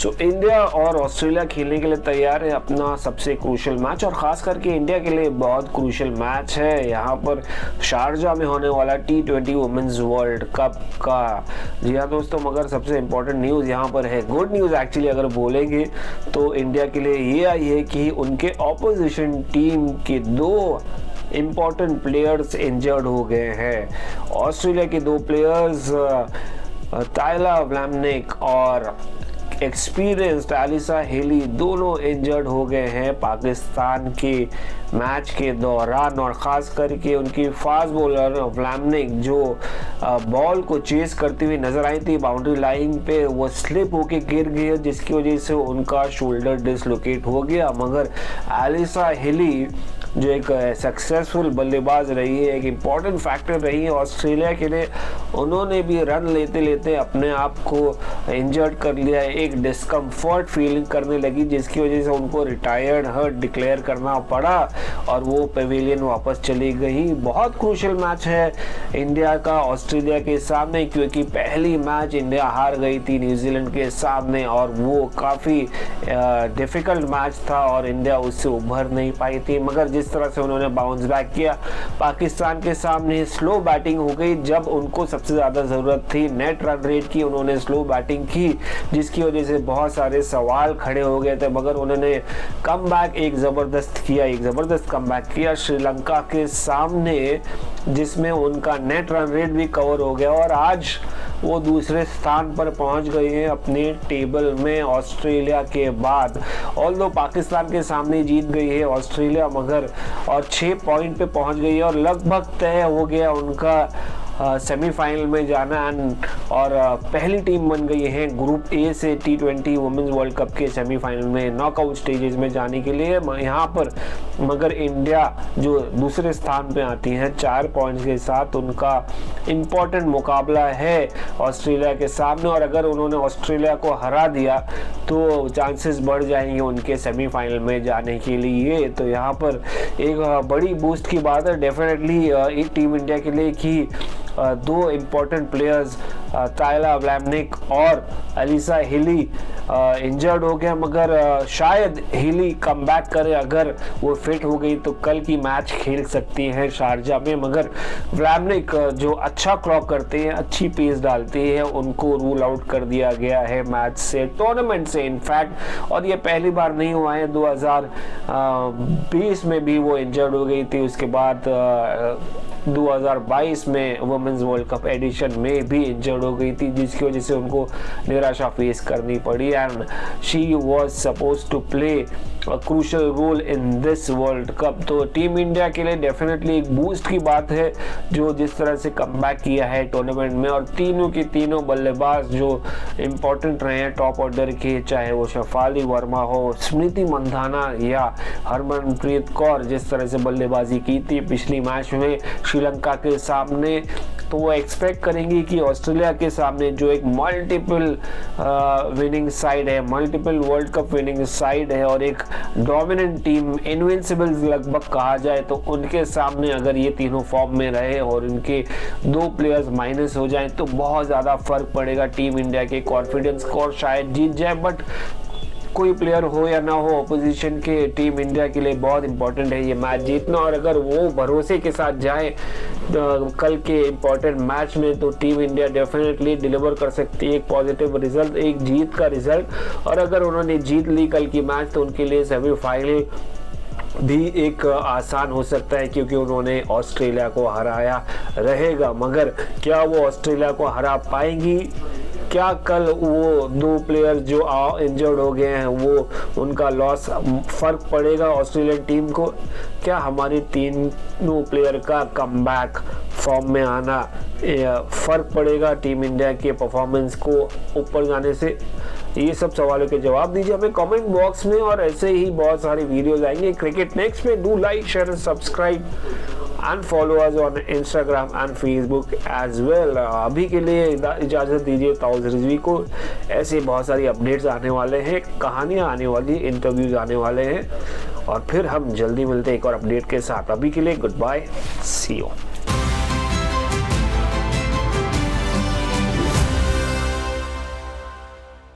So India और Australia खेलने के लिए तैयार है अपना सबसे क्रूशियल मैच, और ख़ास करके इंडिया के लिए बहुत क्रूशियल मैच है यहाँ पर शारजा में होने वाला T20 वुमेन्स वर्ल्ड कप का। जी हाँ दोस्तों, मगर सबसे इम्पोर्टेंट न्यूज़ यहाँ पर है, गुड न्यूज़ एक्चुअली अगर बोलेंगे तो इंडिया के लिए ये आई है कि उनके ऑपोजिशन टीम के 2 इम्पॉर्टेंट प्लेयर्स इंजर्ड हो गए हैं। ऑस्ट्रेलिया के 2 प्लेयर्स टायला व्लैमनिक और एक्सपीरियंस्ड एलिसा हेली दोनों इंजर्ड हो गए हैं पाकिस्तान के मैच के दौरान। और ख़ास करके उनकी फास्ट बॉलर व्लैमनिक जो बॉल को चेस करती हुई नज़र आई थी बाउंड्री लाइन पे, वो स्लिप होके गिर गई जिसकी वजह से उनका शोल्डर डिसलोकेट हो गया। मगर एलिसा हेली जो एक सक्सेसफुल बल्लेबाज रही है, एक इम्पॉर्टेंट फैक्टर रही है ऑस्ट्रेलिया के लिए, उन्होंने भी रन लेते लेते अपने आप को इंजर्ड कर लिया, एक डिस्कम्फर्ट फीलिंग करने लगी जिसकी वजह से उनको रिटायर्ड हर्ट डिक्लेयर करना पड़ा और वो पवेलियन वापस चली गई। बहुत क्रूशियल मैच है इंडिया का ऑस्ट्रेलिया के सामने, क्योंकि पहली मैच इंडिया हार गई थी न्यूजीलैंड के सामने और वो काफ़ी डिफ़िकल्ट मैच था और इंडिया उससे उभर नहीं पाई थी। मगर जिस तरह से उन्होंने बाउंस बैक किया, पाकिस्तान के सामने स्लो बैटिंग हो गई जब उनको सबसे ज़्यादा ज़रूरत थी नेट रन रेट की, उन्होंने स्लो बैटिंग की जिसकी वजह से बहुत सारे सवाल खड़े हो गए थे। मगर उन्होंने कम बैक एक ज़बरदस्त कम बैक किया श्रीलंका के सामने, जिसमें उनका नेट रन रेट भी कवर हो गया और आज वो दूसरे स्थान पर पहुंच गए हैं अपने टेबल में ऑस्ट्रेलिया के बाद। ऑल्दो पाकिस्तान के सामने जीत गई है ऑस्ट्रेलिया, मगर और 6 पॉइंट पे पहुंच गई है और लगभग तय हो गया उनका सेमीफाइनल में जाना और पहली टीम बन गई है ग्रुप ए से T20 वुमेन्स वर्ल्ड कप के सेमीफाइनल में नॉकआउट स्टेजेस में जाने के लिए यहाँ पर। मगर इंडिया जो दूसरे स्थान पे आती है 4 पॉइंट्स के साथ, उनका इम्पोर्टेंट मुकाबला है ऑस्ट्रेलिया के सामने और अगर उन्होंने ऑस्ट्रेलिया को हरा दिया तो चांसेस बढ़ जाएंगे उनके सेमीफाइनल में जाने के लिए। तो यहाँ पर एक बड़ी बूस्ट की बात है डेफिनेटली टीम इंडिया के लिए कि 2 इम्पोर्टेंट प्लेयर्स टायला व्लैमनिक और एलिसा हेली इंजर्ड हो गया, मगर शायद हेली कम बैक करे, अगर वो फिट हो गई तो कल की मैच खेल सकती हैं शारजा में। मगर व्लैमनिक जो अच्छा क्लॉक करते हैं, अच्छी पेस डालते हैं, उनको रूल आउट कर दिया गया है मैच से, टूर्नामेंट से इनफैक्ट। और ये पहली बार नहीं हुआ है, 2020 में भी वो इंजर्ड हो गई थी, उसके बाद 2022 में वुमेन्स वर्ल्ड कप एडिशन में भी इंजर्ड हो गई थी जिसकी वजह से उनको निराशा फेस करनी पड़ी and she was supposed to play a crucial role in this world cup. तो टीम इंडिया के लिए डेफिनेटली एक बूस्ट की बात है जो जिस तरह से कमबैक किया है टूर्नामेंट में, और तीनों के तीनों बल्लेबाज जो इम्पोर्टेंट रहे हैं टॉप ऑर्डर के, चाहे वो शेफाली वर्मा हो, स्मृति मंधाना या हरमनप्रीत कौर, जिस तरह से बल्लेबाजी की थी पिछली मैच में श्रीलंका के सामने, तो वो एक्सपेक्ट करेंगे कि ऑस्ट्रेलिया के सामने जो एक मल्टीपल विनिंग साइड है, multiple world cup winning side है और एक डोमिनेंट टीम, इनविंसिबल लगभग कहा जाए, तो उनके सामने अगर ये तीनों फॉर्म में रहे और इनके 2 प्लेयर्स माइनस हो जाएं तो बहुत ज़्यादा फर्क पड़ेगा टीम इंडिया के कॉन्फिडेंस को और शायद जीत जाए। बट कोई प्लेयर हो या ना हो ऑपोजिशन के, टीम इंडिया के लिए बहुत इंपॉर्टेंट है ये मैच जीतना, और अगर वो भरोसे के साथ जाए कल के इंपॉर्टेंट मैच में तो टीम इंडिया डेफिनेटली डिलीवर कर सकती है एक पॉजिटिव रिजल्ट, एक जीत का रिजल्ट। और अगर उन्होंने जीत ली कल की मैच तो उनके लिए सेमीफाइनल भी एक आसान हो सकता है क्योंकि उन्होंने ऑस्ट्रेलिया को हराया रहेगा। मगर क्या वो ऑस्ट्रेलिया को हरा पाएंगी? क्या कल वो 2 प्लेयर जो इंजर्ड हो गए हैं वो उनका लॉस फर्क पड़ेगा ऑस्ट्रेलियन टीम को? क्या हमारे तीनों प्लेयर का कमबैक फॉर्म में आना फर्क पड़ेगा टीम इंडिया के परफॉर्मेंस को ऊपर जाने से? ये सब सवालों के जवाब दीजिए हमें कमेंट बॉक्स में, और ऐसे ही बहुत सारी वीडियोस आएंगे क्रिकेट नेक्स्ट में। Do like, share and subscribe and follow us on Instagram and Facebook as well। अभी के लिए इजाज़त दीजिए ताउज़ रिजवी को। ऐसे बहुत सारी अपडेट्स आने वाले हैं, कहानियाँ आने वाली, इंटरव्यूज़ आने वाले हैं और फिर हम जल्दी मिलते हैं एक और अपडेट के साथ। अभी के लिए गुड बाय, सी यू।